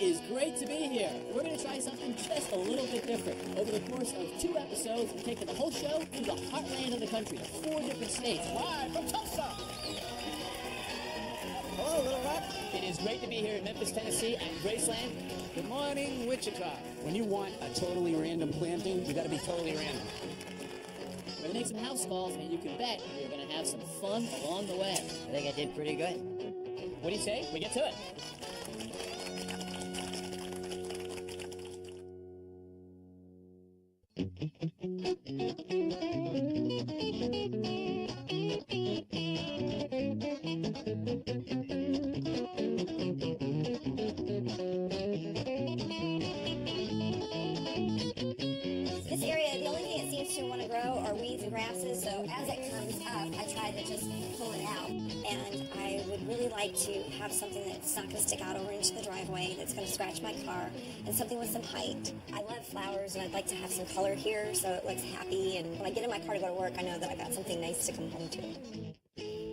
is great to be here. We're going to try something just a little bit different. Over the course of 2 episodes, we're taking the whole show to the heartland of the country, to 4 different states, live from Tulsa. Hello, Little Rock. It is great to be here in Memphis, Tennessee at Graceland. Good morning, Wichita. When you want a totally random planting, you got to be totally random. We're going to make some house calls, and you can bet we're going to have some fun along the way. I think I did pretty good. What do you say? We get to it. This area, the only thing it seems to want to grow are weeds and grasses, so as it comes up, I try to just pull it out. And I would really like to have something that's not going to stick out over into the driveway, that's going to scratch my car, and something with some height. I love flowers, and I'd like to have some color here so it looks happy, and when I get in my car to go to work, I know that I got something nice to come home to.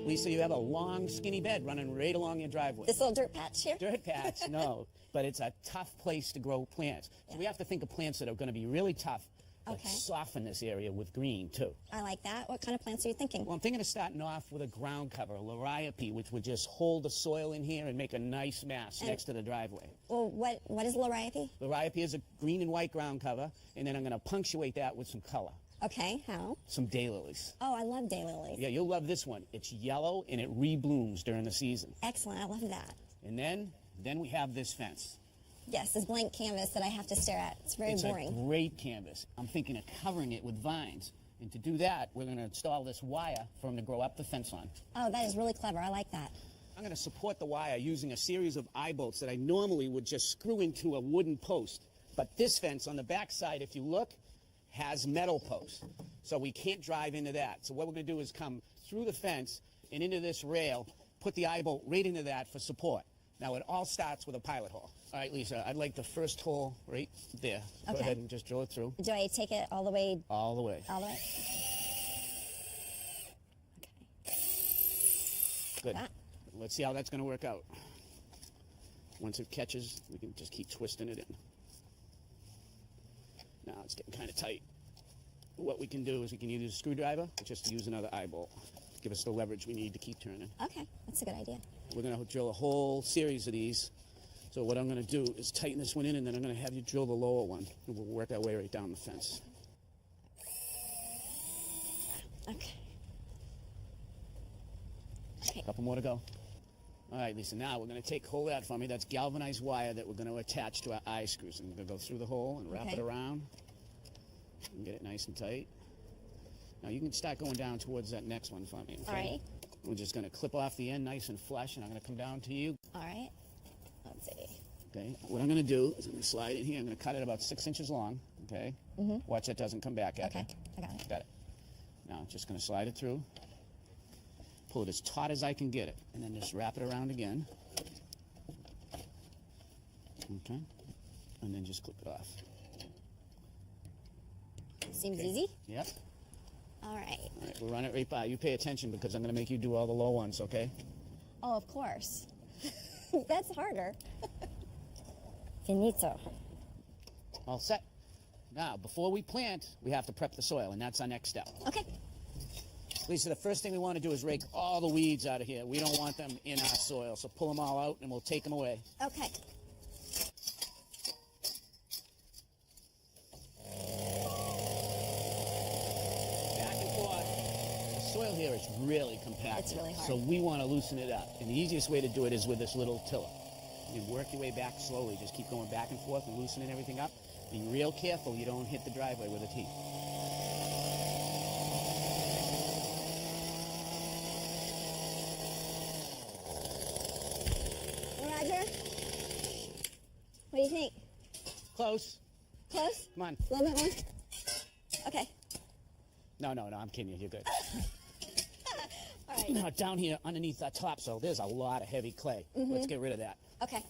Lisa, you have a long, skinny bed running right along your driveway. This little dirt patch here? Dirt patch, no. But it's a tough place to grow plants. So we have to think of plants that are going to be really tough, but soften this area with green, too. I like that. What kind of plants are you thinking? Well, I'm thinking of starting off with a ground cover, a liriope, which would just hold the soil in here and make a nice mass next to the driveway. Well, what is liriope? Liriope is a green and white ground cover, and then I'm going to punctuate that with some color. Okay, how? Some daylilies. Oh, I love daylilies. Yeah, you'll love this one. It's yellow, and it reblooms during the season. Excellent, I love that. And then we have this fence. Yes, this blank canvas that I have to stare at. It's very boring. It's a great canvas. I'm thinking of covering it with vines. And to do that, we're going to install this wire for them to grow up the fence on. Oh, that is really clever. I like that. I'm going to support the wire using a series of eye bolts that I normally would just screw into a wooden post. But this fence on the back side, if you look, has metal posts. So we can't drive into that. So what we're going to do is come through the fence and into this rail, put the eye bolt right into that for support. Now, it all starts with a pilot hole. All right, Lisa, I'd like the first hole right there. Okay. Go ahead and just drill it through. Do I take it all the way? All the way. All the way. Okay. Good. Let's see how that's going to work out. Once it catches, we can just keep twisting it in. Now it's getting kind of tight. What we can do is we can either use a screwdriver or just use another eye bolt. Give us the leverage we need to keep turning. Okay, that's a good idea. We're going to drill a whole series of these. So what I'm going to do is tighten this one in, and then I'm going to have you drill the lower one. And we'll work our way right down the fence. Okay. A couple more to go. All right, Lisa, now we're going to take hold of that for me. That's galvanized wire that we're going to attach to our eye screws. And we're going to go through the hole and wrap it around and get it nice and tight. Now you can start going down towards that next one for me. Okay? All right. We're just going to clip off the end nice and flush, and I'm going to come down to you. All right. Let's see. Okay, what I'm going to do is I'm going to slide in here. I'm going to cut it about 6 inches long, okay? Watch that doesn't come back at you. Okay, I got it. Got it. Now I'm just going to slide it through, pull it as taut as I can get it, and then just wrap it around again. Okay, and then just clip it off. Seems easy. Yep. All right. All right, we'll run it right by. You pay attention because I'm going to make you do all the low ones, okay? Oh, of course. That's harder. Finito. All set. Now, before we plant, we have to prep the soil, and that's our next step. Okay. Lisa, the first thing we want to do is rake all the weeds out of here. We don't want them in our soil, so pull them all out, and we'll take them away. Okay. Back and forth. The soil here is really compact. It's really hard. So we want to loosen it up. And the easiest way to do it is with this little tiller. You work your way back slowly. Just keep going back and forth and loosening everything up. Be real careful you don't hit the driveway with a teeth. Roger? What do you think? Close. Close? Come on. A little bit more? Okay. No, I'm kidding you. You're good. All right. Now, down here underneath that topsoil, there's a lot of heavy clay. Let's get rid of that. Okay.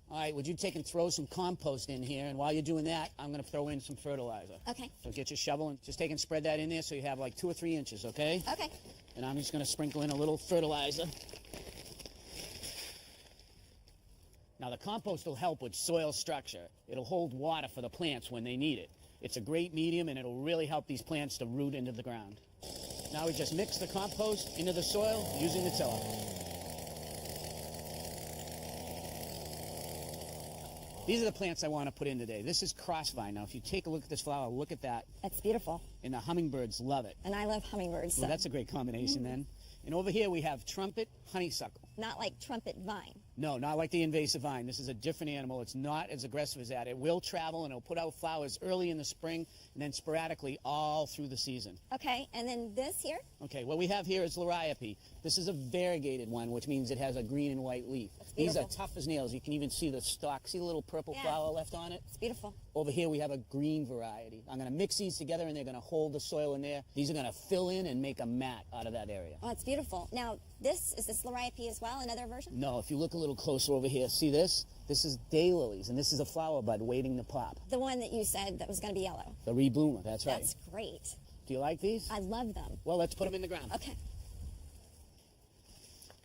All right, would you take and throw some compost in here? And while you're doing that, I'm going to throw in some fertilizer. Okay. So get your shovel and just take and spread that in there so you have like 2 or 3 inches, okay? Okay. And I'm just going to sprinkle in a little fertilizer. Now Now, the compost will help with soil structure. It'll hold water for the plants when they need it. It's a great medium, and it'll really help these plants to root into the ground. Now we just mix the compost into the soil using the tiller. These are the plants I want to put in today. This is crossvine. Now, if you take a look at this flower, look at that. That's beautiful. And the hummingbirds love it. And I love hummingbirds. So. Well, that's a great combination then. And over here we have trumpet honeysuckle. Not like trumpet vine. No, not like the invasive vine. This is a different animal. It's not as aggressive as that. It will travel, and it'll put out flowers early in the spring and then sporadically all through the season. Okay, and then this here? Okay, what we have here is liriope. This is a variegated one, which means it has a green and white leaf. These are tough as nails. You can even see the stalk. See the little purple flower left on it? It's beautiful. Over here we have a green variety. I'm going to mix these together, and they're going to hold the soil in there. These are going to fill in and make a mat out of that area. Oh, it's beautiful. Now, is this liriope as well, another version? No, if you look a little closer over here, see this? This is daylilies, and this is a flower bud waiting to pop. The one that you said that was going to be yellow. The rebloomer, that's right. That's great. Do you like these? I love them. Well, let's put them in the ground. Okay.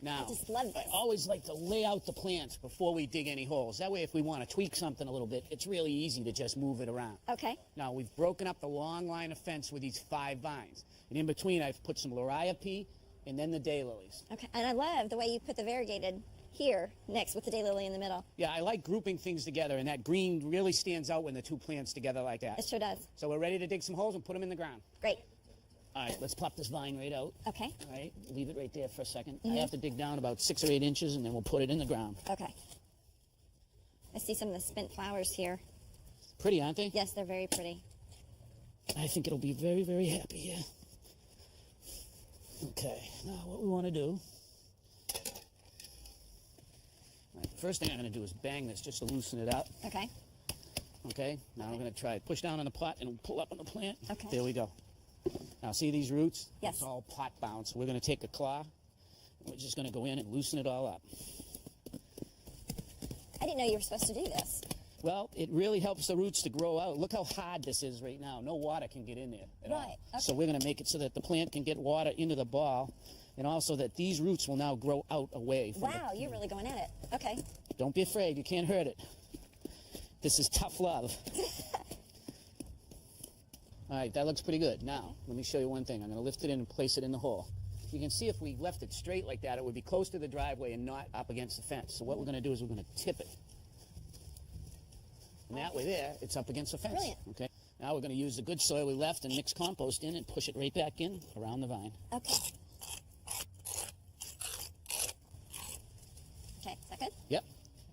Now, I just love this. I always like to lay out the plants before we dig any holes. That way, if we want to tweak something a little bit, it's really easy to just move it around. Okay. Now, we've broken up the long line of fence with these 5 vines. And in between, I've put some liriope and then the daylilies. Okay, and I love the way you put the variegated here next with the daylily in the middle. Yeah, I like grouping things together, and that green really stands out when the 2 plants together like that. It sure does. So we're ready to dig some holes and put them in the ground. Great. All right, let's plop this vine right out. Okay. All right, leave it right there for a second. I have to dig down about 6 or 8 inches, and then we'll put it in the ground. Okay. I see some of the spent flowers here. Pretty, aren't they? Yes, they're very pretty. I think it'll be very, very happy here. Okay, now what we want to do... All right, first thing I'm going to do is bang this just to loosen it up. Okay. Okay, now I'm going to try push down on the pot and pull up on the plant. Okay. There we go. Now, see these roots? Yes. It's all pot bound. So we're going to take a claw, and we're just going to go in and loosen it all up. I didn't know you were supposed to do this. Well, it really helps the roots to grow out. Look how hard this is right now. No water can get in there at all. Right, okay. So we're going to make it so that the plant can get water into the ball, and also that these roots will now grow out away from Wow, you're really going at it. Okay. Don't be afraid. You can't hurt it. This is tough love. All right, that looks pretty good. Now, let me show you one thing. I'm going to lift it in and place it in the hole. You can see if we left it straight like that, it would be close to the driveway and not up against the fence. So what we're going to do is we're going to tip it. And that way there, it's up against the fence. Brilliant. Okay. Now we're going to use the good soil we left and mix compost in and push it right back in around the vine. Okay. Okay, is that good? Yep.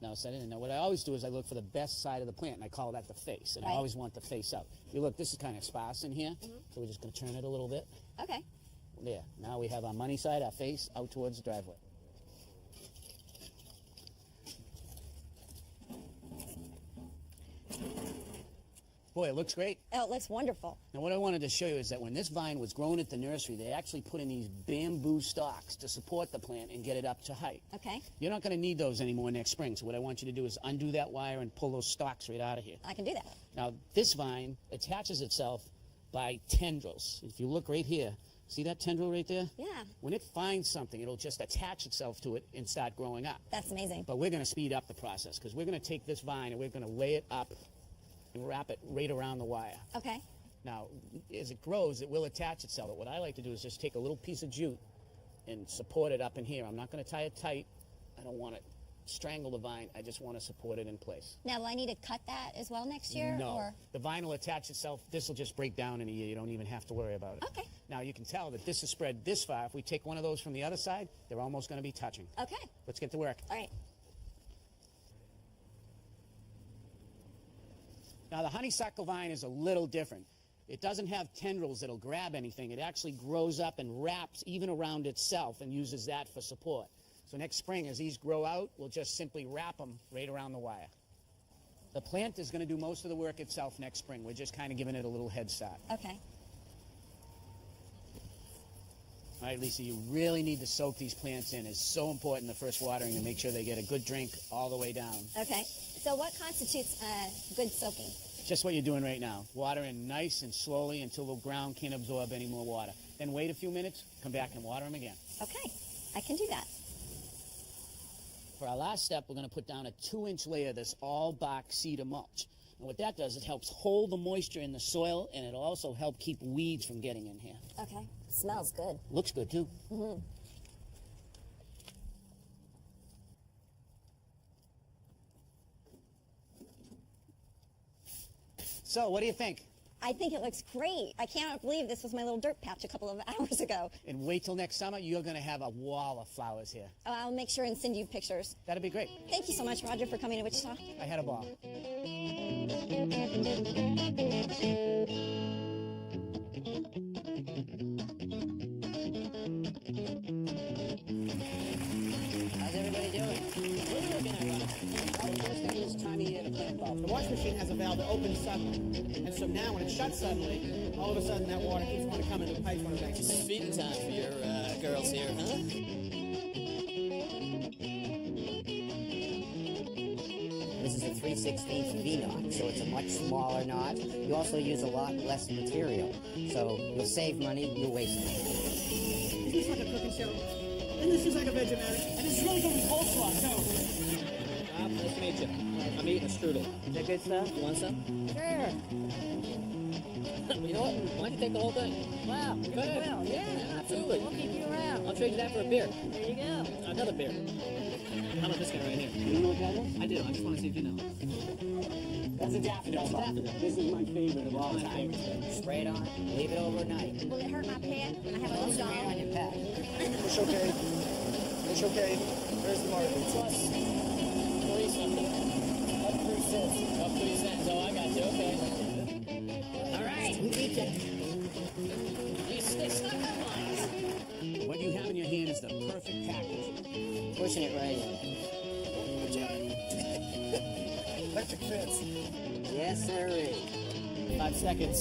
Now set it in. Now what I always do is I look for the best side of the plant, and I call that the face. And I Right. always want the face out. You look, this is kind of sparse in here, so we're just going to turn it a little bit. Okay. There. Now we have our money side, our face, out towards the driveway. Boy, it looks great. Oh, it looks wonderful. Now what I wanted to show you is that when this vine was grown at the nursery, they actually put in these bamboo stalks to support the plant and get it up to height. Okay. You're not going to need those anymore next spring, so what I want you to do is undo that wire and pull those stalks right out of here. I can do that. Now, this vine attaches itself by tendrils. If you look right here, see that tendril right there? Yeah. When it finds something, it'll just attach itself to it and start growing up. That's amazing. But we're going to speed up the process because we're going to take this vine and we're going to lay it up and wrap it right around the wire. Okay. Now, as it grows, it will attach itself. But what I like to do is just take a little piece of jute and support it up in here. I'm not going to tie it tight. I don't want to strangle the vine. I just want to support it in place. Now, will I need to cut that as well next year? No. Or? The vine will attach itself. This will just break down in a year. You don't even have to worry about it. Okay. Now, you can tell that this is spread this far. If we take one of those from the other side, they're almost going to be touching. Okay. Let's get to work. All right. Now, the honeysuckle vine is a little different. It doesn't have tendrils that'll grab anything. It actually grows up and wraps even around itself and uses that for support. So next spring, as these grow out, we'll just simply wrap them right around the wire. The plant is going to do most of the work itself next spring. We're just kind of giving it a little head start. Okay. All right, Lisa, you really need to soak these plants in. It's so important, the first watering, to make sure they get a good drink all the way down. Okay. So what constitutes good soaking? Just what you're doing right now. Water in nice and slowly until the ground can't absorb any more water. Then wait a few minutes, come back and water them again. Okay. I can do that. For our last step, we're going to put down a 2-inch layer of this all bark cedar mulch. And what that does, it helps hold the moisture in the soil, and it'll also help keep weeds from getting in here. Okay. Smells good. Looks good, too. Mm-hmm. So, what do you think? I think it looks great. I cannot believe this was my little dirt patch a couple of hours ago. And wait till next summer, you're going to have a wall of flowers here. I'll make sure and send you pictures. That'd be great. Thank you so much, Roger, for coming to Wichita. I had a ball. How's everybody doing? What are we looking at, Ron? Oh, the first thing is time of year to plant bulbs. The wash machine has a valve that opens suddenly. And so now when it shuts suddenly, all of a sudden that water keeps wanting to come in the pipes when it makes It's feeding time for your girls here, huh? This is a 3/16 V-knot, so it's a much smaller knot. You also use a lot less material, so you'll save money, you'll waste money. Is this like a cooking show? And this is like a Vegematic. And it's really going to be coleslaw, too. Nice to meet you. I'm eating a strudel. Is that good stuff? You want some? Sure. You know what? Why don't you take the whole thing? Wow. Go ahead. Well, yeah, Absolutely. We'll keep you around. I'll trade you that for a beer. There you go. Another beer. How about this guy right here? You know what that is? I do. I just want to see if you know. That's a daffodil. This is my favorite of all time. Spray it on, leave it overnight. Will it hurt my pet? I have a Don't little spray it on dog. your pet. It's okay. It's okay. There's the mark. Plus 3 something. Up 3 cents. Up 3 cents. Oh, I got you. Okay. All right, we beat you. They stuck up on us. What you have in your hand is the perfect package. Pushing it right in. Electric fence. Yes, sir. 5 seconds.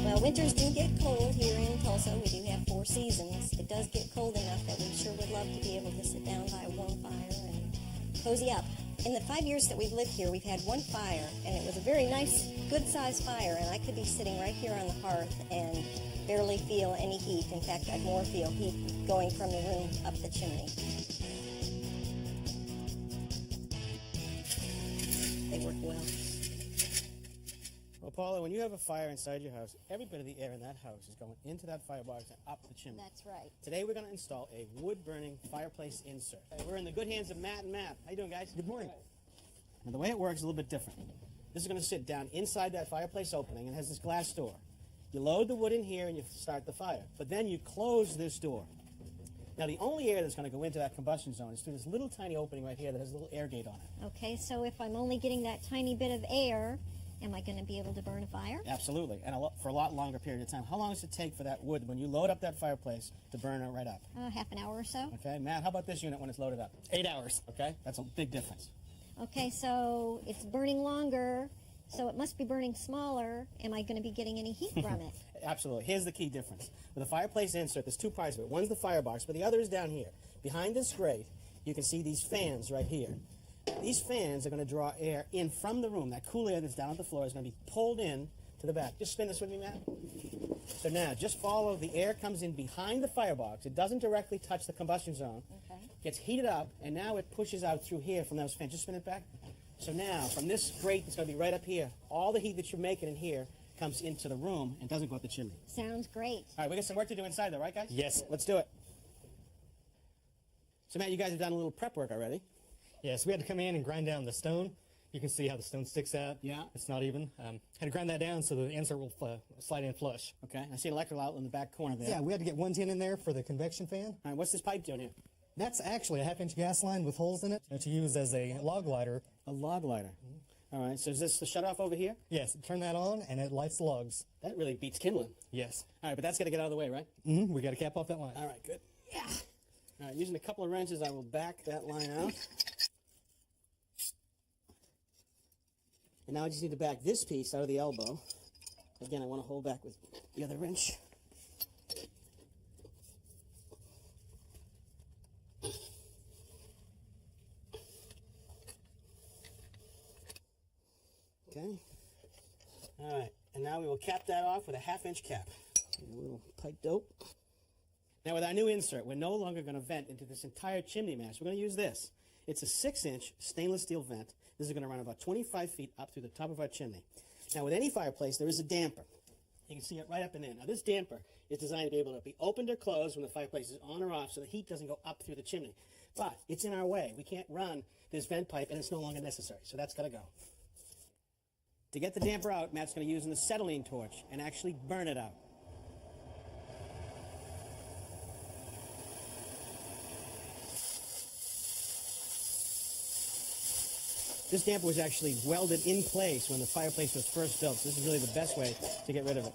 Well, winters do get cold here in Tulsa. We do have 4 seasons. It does get cold enough that we sure would love to be able to sit down by a warm fire and cozy up. In the 5 years that we've lived here, we've had 1 fire, and it was a very nice, good-sized fire, and I could be sitting right here on the hearth and barely feel any heat. In fact, I'd more feel heat going from the room up the chimney. They work well. Well, Paula, when you have a fire inside your house, every bit of the air in that house is going into that firebox and up the chimney. That's right. Today we're going to install a wood-burning fireplace insert. We're in the good hands of Matt and Matt. How you doing, guys? Good morning. Now, the way it works is a little bit different. This is going to sit down inside that fireplace opening and has this glass door. You load the wood in here and you start the fire, but then you close this door. Now, the only air that's going to go into that combustion zone is through this little tiny opening right here that has a little air gate on it. Okay, so if I'm only getting that tiny bit of air, am I going to be able to burn a fire? Absolutely, and for a lot longer period of time. How long does it take for that wood, when you load up that fireplace, to burn it right up? Half an hour or so. Okay, Matt, how about this unit when it's loaded up? 8 hours. Okay, that's a big difference. Okay, so it's burning longer, so it must be burning smaller. Am I going to be getting any heat from it? Absolutely. Here's the key difference. With a fireplace insert, there's 2 parts of it. One's the firebox, but the other is down here. Behind this grate, you can see these fans right here. These fans are going to draw air in from the room. That cool air that's down at the floor is going to be pulled in to the back. Just spin this with me, Matt. So now, just follow. The air comes in behind the firebox. It doesn't directly touch the combustion zone. Okay. Gets heated up, and now it pushes out through here from those fans. Just spin it back. So now, from this grate that's going to be right up here, all the heat that you're making in here comes into the room and doesn't go up the chimney. Sounds great. All right, we got some work to do inside, though, right, guys? Yes. Let's do it. So, Matt, you guys have done a little prep work already. Yes, we had to come in and grind down the stone. You can see how the stone sticks out. Yeah. It's not even. Had to grind that down so the insert will slide in flush. Okay, I see an electrical outlet in the back corner there. Yeah, we had to get 110 in there for the convection fan. All right, what's this pipe doing here? That's actually a 1/2-inch gas line with holes in it to use as a log lighter. A log lighter. All right, so is this the shutoff over here? Yes, turn that on and it lights the logs. That really beats kindling. Yes. All right, but that's got to get out of the way, right? We got to cap off that line. All right, good. Yeah. All right, using a couple of wrenches, I will back that line out. And now I just need to back this piece out of the elbow. Again, I want to hold back with the other wrench. Okay. All right, and now we will cap that off with a 1/2-inch cap. A little pipe dope. Now with our new insert, we're no longer going to vent into this entire chimney mash. We're going to use this. It's a 6-inch stainless steel vent. This is going to run about 25 feet up through the top of our chimney. Now with any fireplace, there is a damper. You can see it right up in there. Now this damper is designed to be able to be opened or closed when the fireplace is on or off so the heat doesn't go up through the chimney. But it's in our way. We can't run this vent pipe and it's no longer necessary. So that's got to go. To get the damper out, Matt's going to use an acetylene torch and actually burn it out. This damper was actually welded in place when the fireplace was first built. So this is really the best way to get rid of it.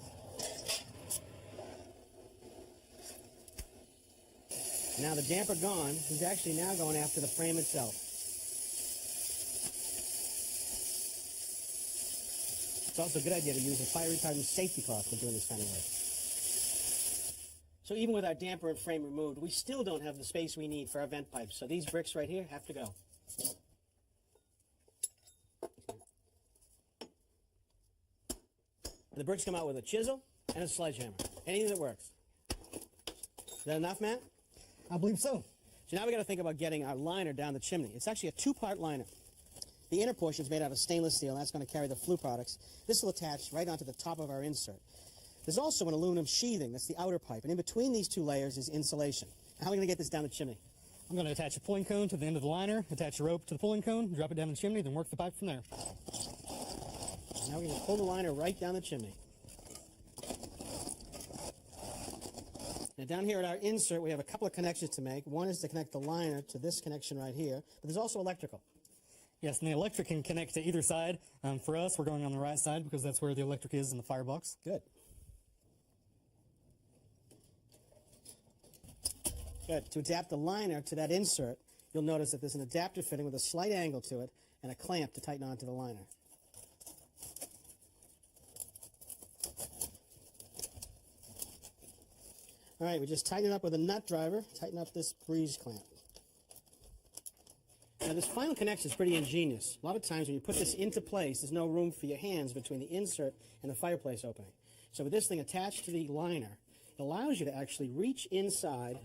Now the damper gone, he's actually now going after the frame itself. It's also a good idea to use a fire retardant safety cloth when doing this kind of work. So even with our damper and frame removed, we still don't have the space we need for our vent pipes. So these bricks right here have to go. The bricks come out with a chisel and a sledgehammer. Anything that works. Is that enough, Matt? I believe so. So now we got to think about getting our liner down the chimney. It's actually a 2-part liner. The inner portion is made out of stainless steel, and that's going to carry the flue products. This will attach right onto the top of our insert. There's also an aluminum sheathing, that's the outer pipe, and in between these 2 layers is insulation. How are we going to get this down the chimney? I'm going to attach a pulling cone to the end of the liner, attach a rope to the pulling cone, drop it down the chimney, then work the pipe from there. Now we're going to pull the liner right down the chimney. Now down here at our insert, we have a couple of connections to make. One is to connect the liner to this connection right here, but there's also electrical. Yes, and the electric can connect to either side. For us, we're going on the right side because that's where the electric is in the firebox. Good. Good. To adapt the liner to that insert, you'll notice that there's an adapter fitting with a slight angle to it and a clamp to tighten onto the liner. All right, we just tighten it up with a nut driver, tighten up this breeze clamp. Now this final connection is pretty ingenious. A lot of times when you put this into place, there's no room for your hands between the insert and the fireplace opening. So with this thing attached to the liner, it allows you to actually reach inside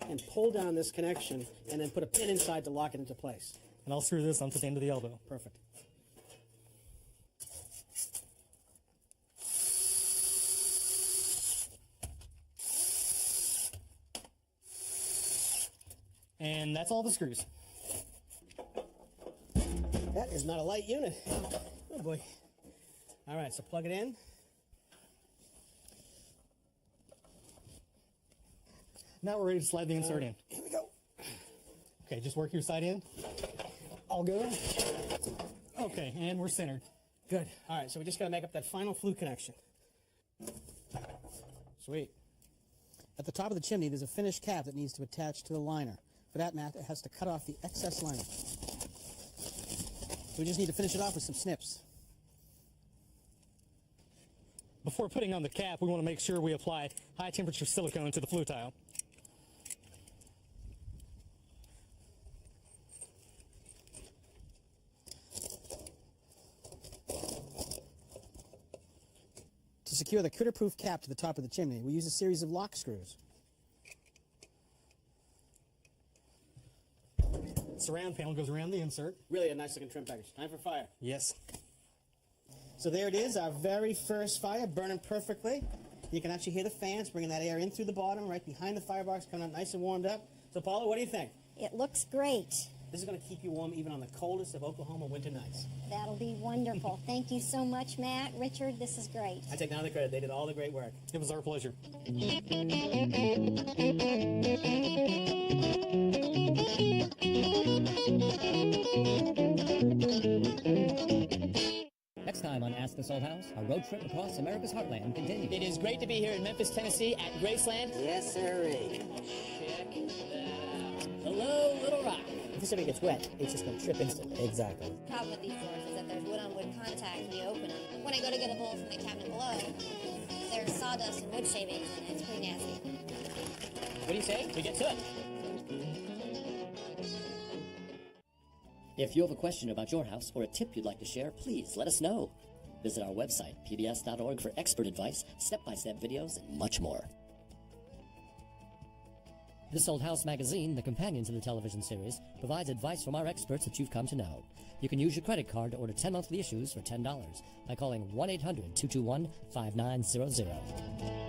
and pull down this connection and then put a pin inside to lock it into place. And I'll screw this onto the end of the elbow. Perfect. And that's all the screws. That is not a light unit. Oh boy. All right, so plug it in. Now we're ready to slide the insert in. Here we go. Okay, just work your side in. All good. Okay, and we're centered. Good. All right, so we just got to make up that final flue connection. Sweet. At the top of the chimney, there's a finished cap that needs to attach to the liner. For that, Matt, it has to cut off the excess liner. So we just need to finish it off with some snips. Before putting on the cap, we want to make sure we apply high temperature silicone to the flue tile. To secure the critter-proof cap to the top of the chimney, we use a series of lock screws. Surround panel goes around the insert. Really a nice looking trim package. Time for fire. Yes. So there it is, our very first fire, burning perfectly. You can actually hear the fans bringing that air in through the bottom, right behind the firebox, coming out nice and warmed up. So Paula, what do you think? It looks great. This is going to keep you warm even on the coldest of Oklahoma winter nights. That'll be wonderful. Thank you so much, Matt. Richard, this is great. I take none of the credit. They did all the great work. It was our pleasure. Next time on Ask This Old House, our road trip across America's heartland continues. It is great to be here in Memphis, Tennessee at Graceland. Yes, sirree. Check that out. Hello, Little Rock. If this ever gets wet, it's just going to trip instantly. Exactly. The problem with these doors is that there's wood-on-wood contact when you open them. When I go to get a bowl from the cabinet below, there's sawdust and wood shavings, and it's pretty nasty. What do you say? We get to it. If you have a question about your house or a tip you'd like to share, please let us know. Visit our website, pbs.org, for expert advice, step-by-step videos, and much more. This Old House magazine, the companion to the television series, provides advice from our experts that you've come to know. You can use your credit card to order 10 monthly issues for $10 by calling 1-800-221-5900.